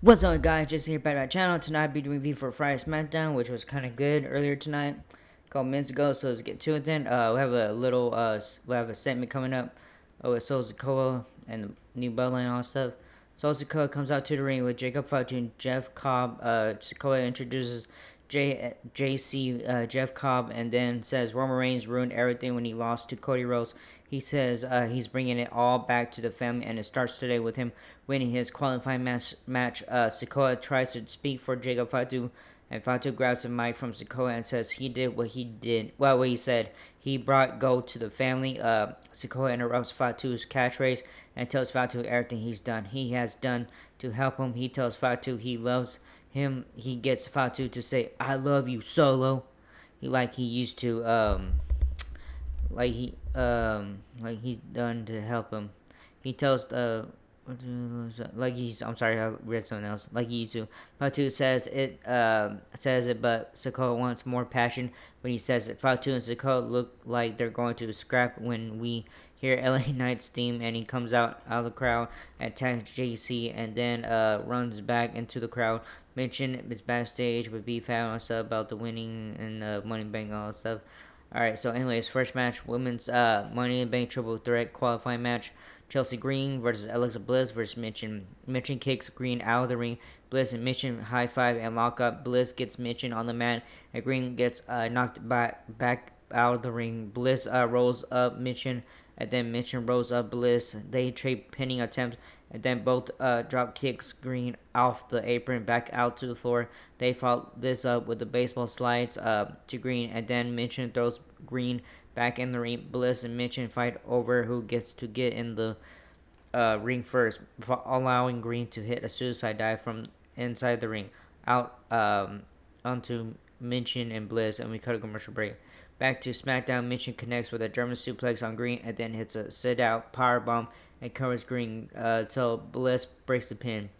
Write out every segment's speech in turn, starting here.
What's up, guys? Just here back at my channel. Tonight I'll be doing review for Friday Smackdown, which was kind of good earlier tonight, a couple minutes ago. So let's get to it then. We have a little, we have a segment coming up with Sol Sikoa and the new bloodline and all that stuff. Sol Sikoa comes out to the ring with Jacob Fatu and Jeff Cobb. Sikoa introduces JC Jeff Cobb and then says Roman Reigns ruined everything when he lost to Cody Rhodes. He says he's bringing it all back to the family, and it starts today with him winning his qualifying match. Sikoa tries to speak for Jacob Fatu, and Fatu grabs the mic from Sikoa and says he did what he did. Well, what he said, he brought gold to the family. Sikoa interrupts Fatu's catchphrase and tells Fatu everything he's done. He has done to help him. He tells Fatu he loves him. He gets Fatu to say, "I love you, Solo," like he used to. Like he's done to help him. He tells I'm sorry, I read something else. Like he used to. Fatu says it, but Sikoa wants more passion when he says it. Fatu and Sikoa look like they're going to scrap when we hear LA Knight's theme, and he comes out of the crowd, attacks JC, and then runs back into the crowd. Mention is backstage with B-Fab and stuff about the winning and Money Bank and all that stuff. Alright, so anyways, first match, women's Money in the Bank Triple Threat qualifying match. Chelsea Green versus Alexa Bliss versus Mitchin. Mitchin kicks Green out of the ring. Bliss and Mitchin high five and lock up. Bliss gets Mitchin on the mat, and Green gets knocked back out of the ring. Bliss rolls up Mitchin, and then Mitchin rolls up Bliss. They trade pinning attempts, and then both drop kicks Green off the apron back out to the floor. They follow this up with the baseball slides to Green, and then Mitchin throws Green back in the ring. Bliss and Mitchin fight over who gets to get in the ring first, allowing Green to hit a suicide dive from inside the ring out onto Mitchin and Bliss, and we cut a commercial break. Back to SmackDown, Mitchin connects with a German suplex on Green and then hits a sit-out powerbomb and covers Green till Bliss breaks the pin.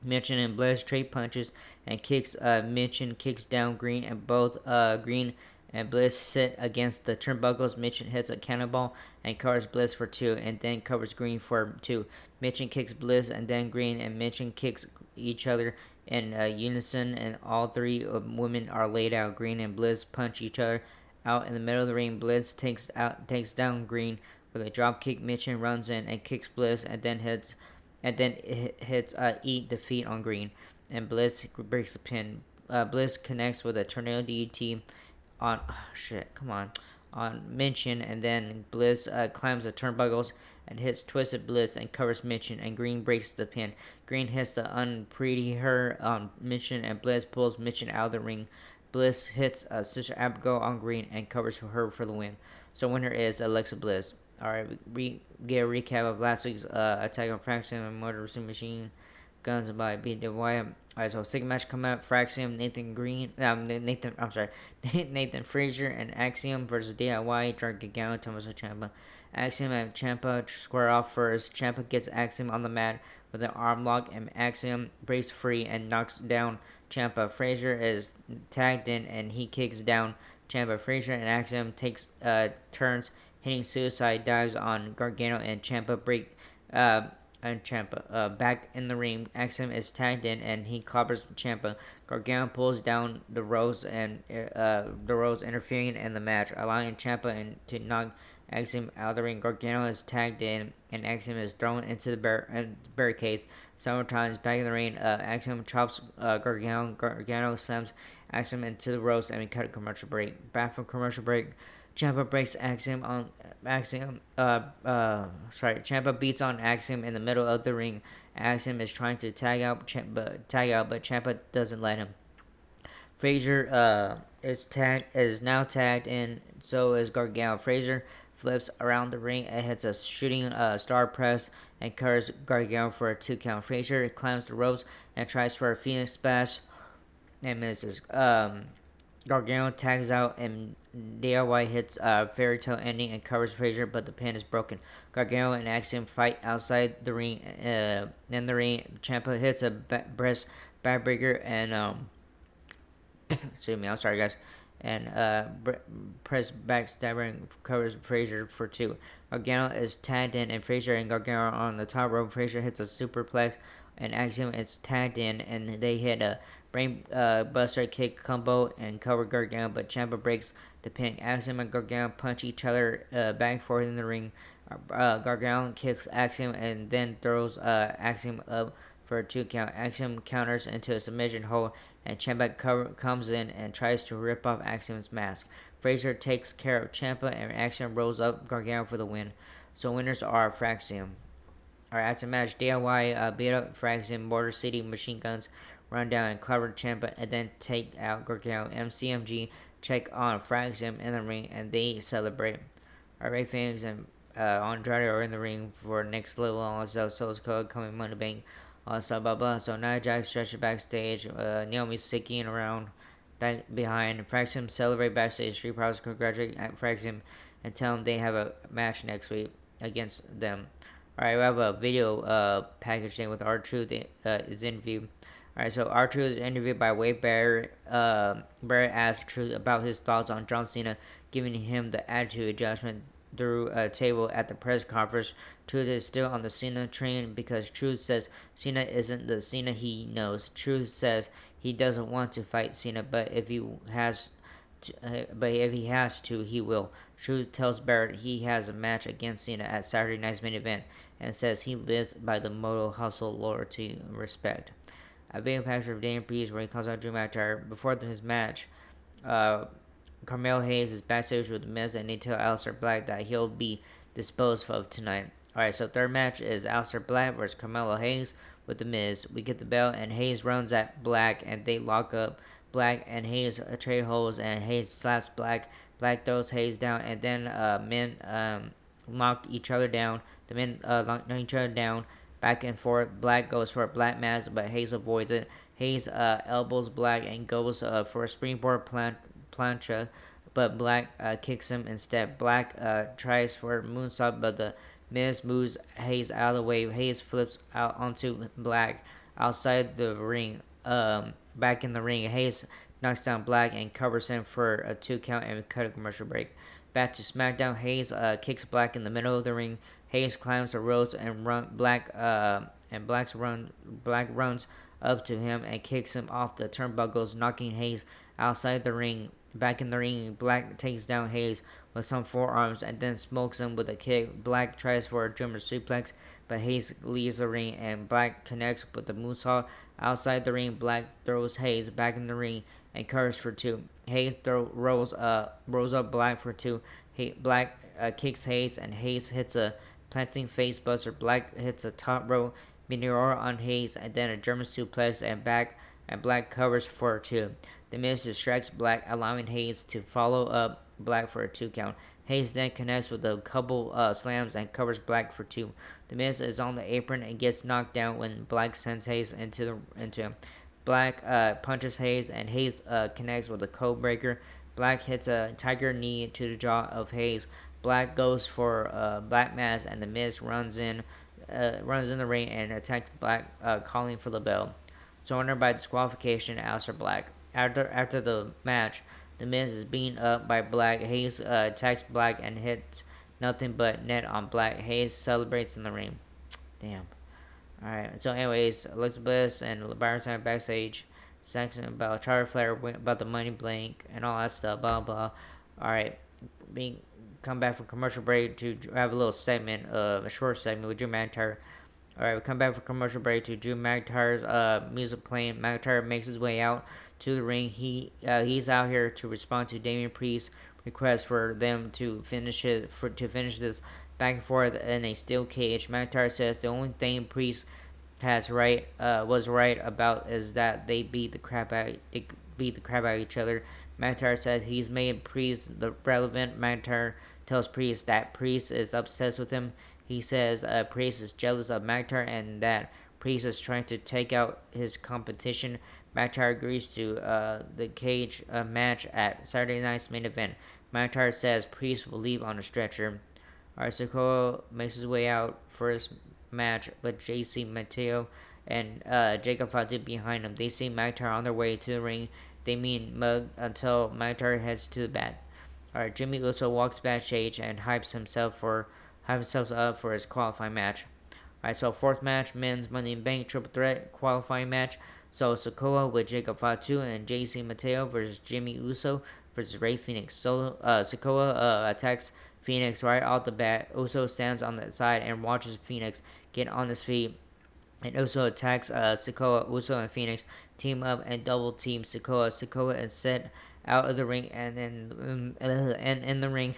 Mitchin and Bliss trade punches and kicks. Mitchin kicks down Green, and both Green and Bliss sit against the turnbuckles. Mitchin hits a cannonball and covers Bliss for 2, and then covers Green for 2. Mitchin kicks Bliss, and then Green and Mitchin kicks each other in unison, and all three women are laid out. Green and Bliss punch each other out in the middle of the ring. Bliss takes down Green with a drop kick. Mitchin runs in and kicks Bliss, and then hits eat defeat on Green, and Bliss breaks the pin. Bliss connects with a tornado DDT on on Mitchin, and then Bliss climbs the turnbuckles and hits Twisted Bliss and covers Mitchin, and Green breaks the pin. Green hits the unpretty her on Mitchin, and Bliss pulls Mitchin out of the ring. Bliss hits Sister Abigail on Green and covers her for the win. So winner is Alexa Bliss. Alright, we get a recap of last week's attack on Fraction and Motor Racing Machine Guns by B.D. Wyatt. Alright, so second match coming up: Fraxium, Nathan Frazier and Axiom versus DIY, Drake Gargano, Tommaso Ciampa. Axiom and Ciampa square off first. Ciampa gets Axiom on the mat with an arm lock, and Axiom breaks free and knocks down Ciampa. Frazier is tagged in, and he kicks down Ciampa. Frazier and Axiom takes turns hitting suicide dives on Gargano, and Ciampa back in the ring. Axiom is tagged in, and he clobbers Ciampa. Gargano pulls down the Rose, and the Rose interfering in the match, allowing Ciampa to knock Axiom out of the ring. Gargano is tagged in, and Axiom is thrown into the barricades several times. Back in the ring, Axiom chops Gargano. Gargano slams Axiom into the Rose, and we cut a commercial break. Back from commercial break, Ciampa breaks Axiom on Axiom. Ciampa beats on Axiom in the middle of the ring. Axiom is trying to tag out, but Ciampa doesn't let him. Frazier is now tagged in. So is Gargano. Frazier flips around the ring and hits a shooting star press and covers Gargano for a 2 count. Frazier climbs the ropes and tries for a Phoenix Splash and misses. Gargano tags out, and DIY hits Fairy Tale Ending and covers Frazier, but the pin is broken. Gargano and Axiom fight outside the ring. In the ring, Ciampa hits a breast backbreaker, and excuse me, I'm sorry, guys. and Press backstabber covers Frazier for 2. Gargano is tagged in, and Frazier and Gargano are on the top rope. Frazier hits a superplex, and Axiom is tagged in, and they hit a brain buster kick combo and cover Gargano, but Ciampa breaks the pin. Axiom and Gargano punch each other back and forth in the ring. Gargano kicks Axiom and then throws Axiom up for a 2 count. Axiom counters into a submission hold, and Ciampa comes in and tries to rip off Axiom's mask. Frazier takes care of Ciampa, and Axiom rolls up Gargano for the win. So winners are Fraxium. Alright, after the match, DIY beat up Fraxium, Motor City Machine Guns run down and clever Ciampa, and then take out Gargano. MCMG check on Fraxium in the ring, and they celebrate. Alright, fans and Andrade are in the ring for next level on Soul's Code coming Money Bank. So blah blah. So Nia Jax stretches backstage. Naomi's sticking around back behind. Fraxium celebrate backstage. Street Profits congratulate Fraxium and tell them they have a match next week against them. Alright, we have a video package thing with R-Truth is interviewed. Alright, so R-Truth is interviewed by Wade Barrett. Barrett asked Truth about his thoughts on John Cena giving him the attitude adjustment through a table at the press conference. Truth is still on the Cena train because Truth says Cena isn't the Cena he knows. Truth says he doesn't want to fight Cena, but if he has to, he will. Truth tells Barrett he has a match against Cena at Saturday night's main event and says he lives by the motto hustle, loyalty, and respect. A video package of Damian Priest where he calls out Drew McIntyre before his match. Carmelo Hayes is backstage with The Miz, and they tell Aleister Black that he'll be disposed of tonight. Alright, so third match is Aleister Black versus Carmelo Hayes with The Miz. We get the bell, and Hayes runs at Black, and they lock up. Black and Hayes trade holds, and Hayes slaps Black. Black throws Hayes down, and then men knock each other down. The men knock each other down back and forth. Black goes for a Black Mass, but Hayes avoids it. Hayes elbows Black and goes for a springboard plancha, but Black kicks him instead. Black tries for a moonsault, but the Miz moves Hayes out of the way. Hayes flips out onto Black outside the ring. Back in the ring, Hayes knocks down Black and covers him for a 2 count, and we cut a commercial break. Back to SmackDown, Hayes kicks Black in the middle of the ring. Hayes climbs the ropes and Black runs up to him and kicks him off the turnbuckles, knocking Hayes outside the ring. Back in the ring, Black takes down Hayes with some forearms and then smokes him with a kick. Black tries for a German suplex, but Hayes leaves the ring and Black connects with the moonsault. Outside the ring, Black throws Hayes back in the ring and covers for 2. Hayes rolls up Black for 2. Black kicks Hayes, and Hayes hits a planting face buster. Black hits a top rope meteor on Hayes, and then a German suplex, and Black covers for 2. The Miz distracts Black, allowing Hayes to follow up Black for a 2 count. Hayes then connects with a couple slams and covers Black for 2. The Miz is on the apron and gets knocked down when Black sends Hayes into him. Black punches Hayes, and Hayes connects with a code breaker. Black hits a tiger knee to the jaw of Hayes. Black goes for Black Mass, and the Miz runs in the ring and attacks Black, calling for the bell. Surrender by disqualification, Aleister Black. After the match, the Miz is beaten up by Black. Hayes attacks Black and hits nothing but net on Black. Hayes celebrates in the ring. Damn. Alright, so anyways, Alexa Bliss and Byron Stein backstage, section about Charter Flair, about the money blank, and all that stuff, blah blah. Alright, we come back from commercial break to have a little segment, a short segment with Drew McIntyre. Alright, we come back from commercial break to Drew McIntyre's music playing. McIntyre makes his way out to the ring. He's out here to respond to Damian Priest's request for them to finish this back and forth in a steel cage. McIntyre says the only thing Priest was right about is that they beat the crap out of each other. McIntyre says he's made Priest the relevant. McIntyre tells Priest that Priest is obsessed with him. He says Priest is jealous of McIntyre and that Priest is trying to take out his competition. McIntyre agrees to the cage match at Saturday night's main event. McIntyre says Priest will leave on a stretcher. Alright, Sokoa makes his way out for his match with JC Mateo and Jacob Fatu behind him. They see McIntyre on their way to the ring. They mean mug until McIntyre heads to the back. Alright, Jimmy Uso walks backstage and hypes himself up for his qualifying match. Alright, so fourth match, men's Money in the Bank triple threat qualifying match. So Sikoa with Jacob Fatu and JC Mateo versus Jimmy Uso versus Ray Phoenix. So Sikoa attacks Phoenix right off the bat. Uso stands on the side and watches Phoenix get on his feet and Uso attacks Sikoa. Uso and Phoenix team up and double team Sikoa. Sikoa is set out of the ring and in the ring,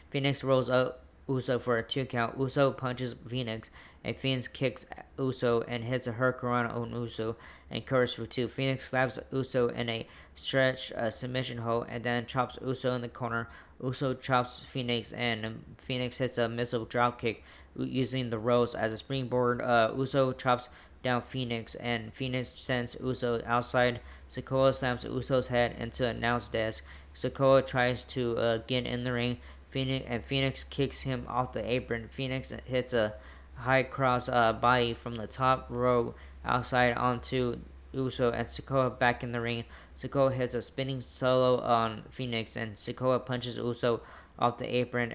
Phoenix rolls up Uso for a 2 count. Uso punches Phoenix and Phoenix kicks Uso and hits a hurricanrana on Uso and covers for 2. Phoenix slaps Uso in a stretch submission hold and then chops Uso in the corner. Uso chops Phoenix and Phoenix hits a missile dropkick using the ropes as a springboard. Uso chops down Phoenix and Phoenix sends Uso outside. Sikoa slams Uso's head into an announce desk. Sikoa tries to get in the ring. Phoenix kicks him off the apron. Phoenix hits a high cross body from the top row outside onto Uso and Sikoa back in the ring. Sikoa hits a spinning solo on Phoenix and Sikoa punches Uso off the apron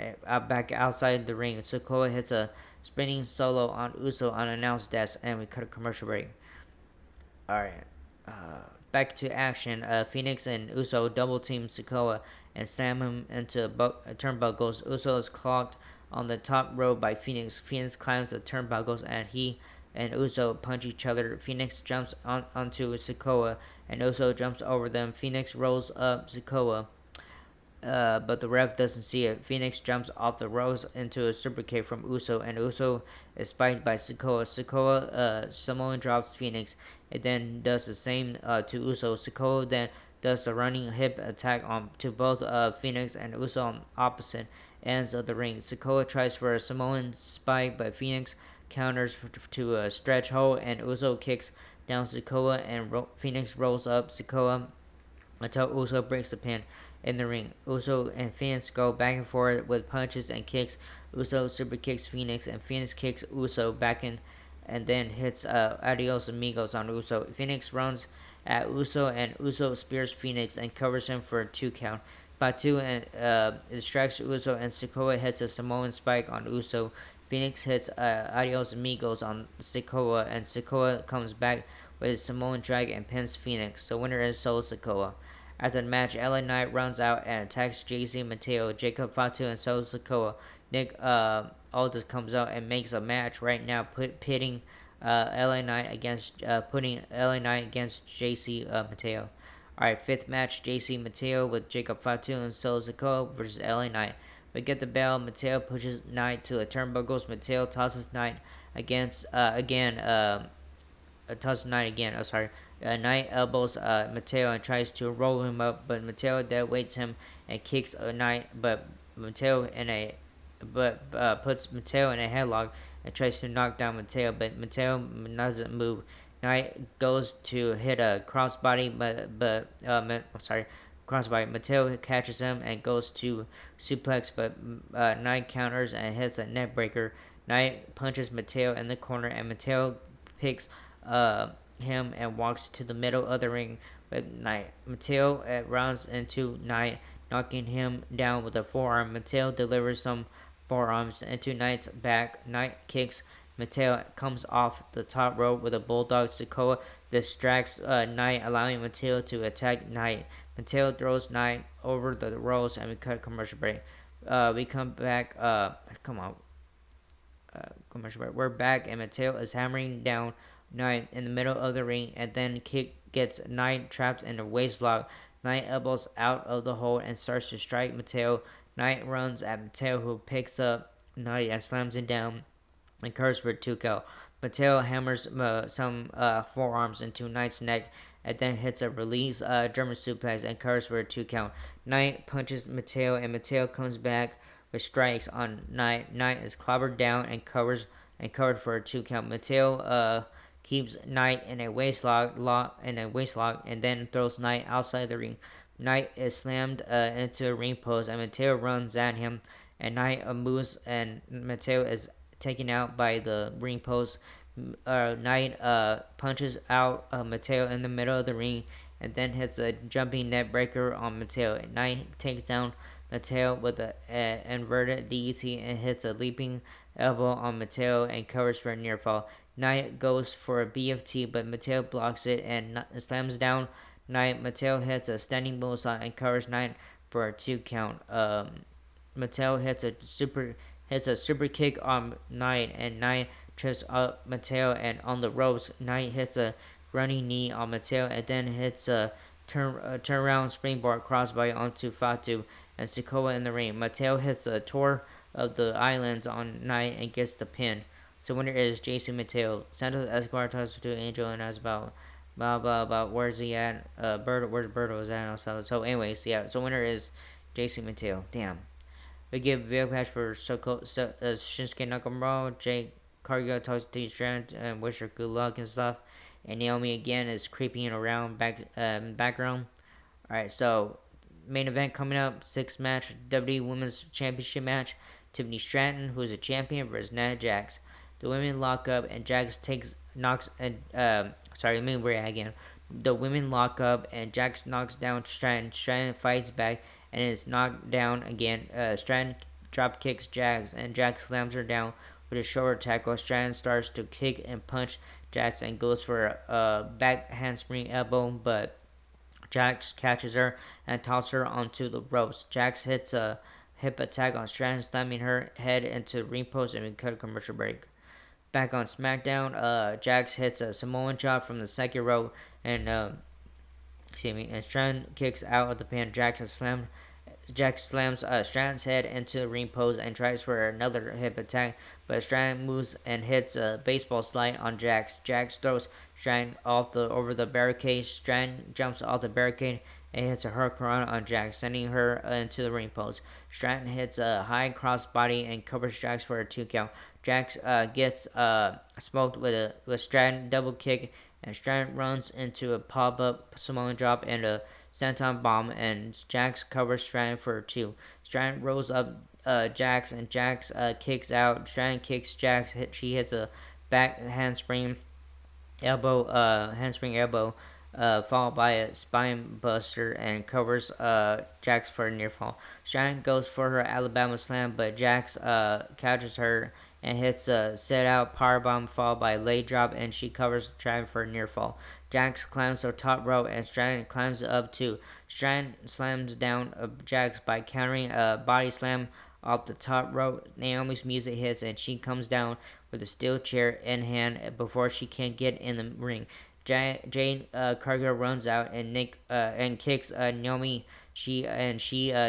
back outside the ring. Sikoa hits a spinning solo on Uso on announced desk and we cut a commercial break. Alright. Back to action. Phoenix and Uso double team Sikoa and slam him into turnbuckles. Uso is clocked on the top row by Phoenix. Phoenix climbs the turnbuckles and he and Uso punch each other. Phoenix jumps onto Sikoa and Uso jumps over them. Phoenix rolls up Sikoa, but the ref doesn't see it. Phoenix jumps off the ropes into a super kick from Uso, and Uso is spiked by Sikoa. Sikoa Samoan drops Phoenix. It then does the same to Uso. Sikoa then does a running hip attack on to both Phoenix and Uso on opposite ends of the ring. Sikoa tries for a Samoan spike, but Phoenix counters to a stretch hold, and Uso kicks down Sikoa, and Phoenix rolls up Sikoa until Uso breaks the pin in the ring. Uso and Phoenix go back and forth with punches and kicks. Uso super kicks Phoenix, and Phoenix kicks Uso back in and then hits Adios Amigos on Uso. Phoenix runs at Uso, and Uso spears Phoenix and covers him for a 2 count. Batu distracts Uso, and Sikoa hits a Samoan spike on Uso. Phoenix hits Adios Amigos on Sikoa, and Sikoa comes back with a Samoan drag and pins Phoenix. So winner is Solo Sikoa. After the match, LA Knight runs out and attacks JC Mateo, Jacob Fatu, and Solo Sikoa. Nick Aldis comes out and makes a match right now, pitting LA Knight against putting LA Knight against JC Mateo. All right, fifth match: JC Mateo with Jacob Fatu and Solo Sikoa versus LA Knight. We get the bell. Mateo pushes Knight to the turnbuckles. Mateo tosses Knight against tosses Knight again. Oh, sorry. Knight elbows Mateo and tries to roll him up, but Mateo dead weights him and kicks Knight, but puts Mateo in a headlock and tries to knock down Mateo, but Mateo doesn't move. Knight goes to hit a crossbody, crossbody. Mateo catches him and goes to suplex, but Knight counters and hits a neck breaker. Knight punches Mateo in the corner, and Mateo picks him and walks to the middle of the ring with Knight. Mateo runs into Knight, knocking him down with a forearm. Mateo delivers some forearms into Knight's back. Knight kicks Mateo, comes off the top rope with a bulldog. Sikoa distracts Knight, allowing Mateo to attack Knight. Mateo throws Knight over the ropes, and we cut commercial break. We come back. Commercial break. We're back, and Mateo is hammering down Knight in the middle of the ring, and then gets Knight trapped in a waistlock. Knight elbows out of the hold and starts to strike Mateo. Knight runs at Mateo, who picks up Knight and slams him down and curves for a 2 count. Mateo hammers some forearms into Knight's neck and then hits a release German suplex and curves for a 2 count. Knight punches Mateo, and Mateo comes back with strikes on Knight. Knight is clobbered down and covered for a 2 count. Mateo keeps Knight in a waistlock, and then throws Knight outside the ring. Knight is slammed into a ring post, and Mateo runs at him, and Knight moves, and Mateo is taken out by the ring post. Knight punches out Mateo in the middle of the ring and then hits a jumping net breaker on Mateo. Knight takes down Mateo with an inverted DDT and hits a leaping elbow on Mateo and covers for a near fall. Knight goes for a BFT, but Mateo blocks it and slams down Knight. Mateo hits a standing bullsaw and covers Knight for a 2 count. Mateo hits a super kick on Knight, and Knight trips up Mateo, and on the ropes, Knight hits a running knee on Mateo, and then hits a turnaround springboard crossbody onto Fatu and Sikoa in the ring. Mateo hits a tour of the islands on Knight and gets the pin. So winner is Jason Mateo. Santos Escobar talks to Angel and asks about blah where's he at? Where's Berto is at? So anyways, yeah. So winner is Jason Mateo. Damn. We give video patch for Shinsuke Nakamura. Jake Cargill talks to Strand and wish her good luck and stuff. And Naomi again is creeping around background. All right, so main event coming up, sixth match, WWE Women's Championship match. Tiffany Stratton, who is a champion, versus Nia Jax. The women lock up and Jax knocks and sorry, let me read it again. The women lock up and Jax knocks down Stratton. Stratton fights back and is knocked down again. Stratton drop kicks Jax and Jax slams her down with a shoulder tackle. Stratton starts to kick and punch Jax and goes for a back handspring elbow, but Jax catches her and tosses her onto the ropes. Jax hits a hip attack on Stratton, slamming her head into the ring post, and we cut a commercial break. Back on SmackDown, Jax hits a Samoan chop from the second rope, and and Stratton kicks out of the pin. Jax slams Stratton's head into the ring post and tries for another hip attack, but Stratton moves and hits a baseball slide on Jax. Jax throws Stratton over the barricade. Stratton jumps off the barricade and hits a hurricane on Jax, sending her into the ring post. Stratton hits a high crossbody and covers Jax for a 2 count. Jax gets smoked with Stratton double kick, and Stratton runs into a pop-up Samoan drop and a senton bomb, and Jax covers Stratton for a 2. Stratton rolls up Jax, and Jax kicks out. Stratton kicks Jax. She hits a back handspring elbow, followed by a spine buster, and covers Jax for a near fall. Stratton goes for her Alabama slam, but Jax catches her and hits a set out powerbomb followed by a leg drop, and she covers Stratton for a near fall. Jax climbs the top rope and Stratton climbs up too. Stratton slams down Jax by countering a body slam off the top rope. Naomi's music hits and she comes down with a steel chair in hand before she can get in the ring. Jade Cargill runs out and kicks Naomi. She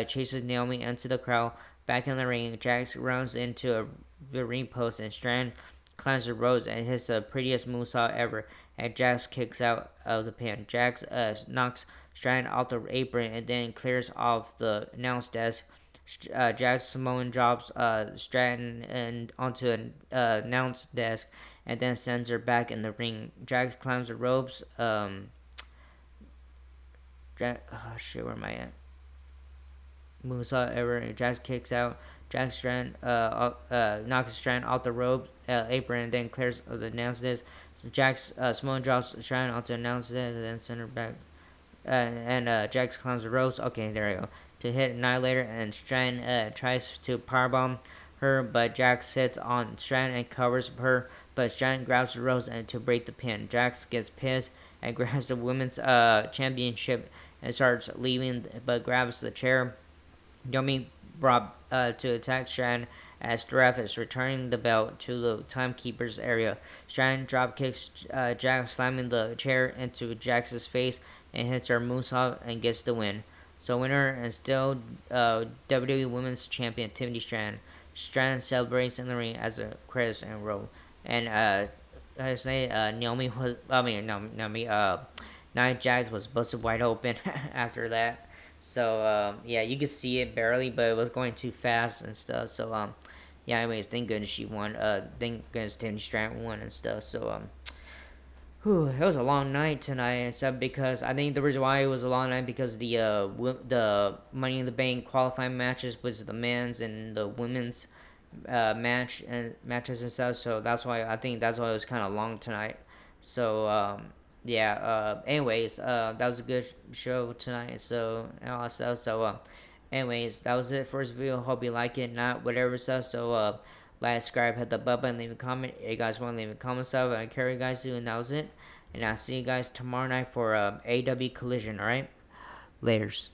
chases Naomi into the crowd. Back in the ring, Jax runs into the ring post and Strand climbs the ropes and hits the prettiest moonsault ever. And Jax kicks out of the pin. Jax knocks Strand off the apron and then clears off the announce desk. Jax Samoan drops Stratton and onto an announce desk and then sends her back in the ring. Jax climbs the ropes. Where am I at? Moonsault ever. Jax kicks out. Jax Strand knocks Strand off the rope apron and then clears the announce desk. So Jax Samoan drops Strand onto the announce desk and then sends her back. Jax climbs the ropes. Okay, there we go. To hit Annihilator, and Strand tries to powerbomb her, but Jax hits on Strand and covers her, but Strand grabs the ropes and to break the pin. Jax gets pissed and grabs the women's championship and starts leaving, but grabs the chair. Yomi brought to attack Strand as the ref is returning the belt to the timekeeper's area. Strand drop kicks Jax, slamming the chair into Jax's face and hits her moonsault and gets the win. So winner and still WWE Women's Champion Tiffany Stratton. Stratton celebrates in the ring as a credits and roll. And I say Naomi was Nia Jax was busted wide open after that. So yeah, you could see it barely, but it was going too fast and stuff. So yeah, anyways, thank goodness she won. Thank goodness Tiffany Stratton won and stuff. So it was a long night tonight and stuff because I think the reason why it was a long night because the Money in the Bank qualifying matches was the men's and the women's matches and stuff. So that's why I think that's why it was kind of long tonight. So yeah. Anyways, that was a good show tonight. So and all that stuff. So anyways, that was it for this video. Hope you like it. Not whatever stuff. So like, subscribe, hit the button, leave a comment. If you guys want to leave a comment stuff, I care you guys do, and that was it. And I'll see you guys tomorrow night for AW Collision. All right, laters.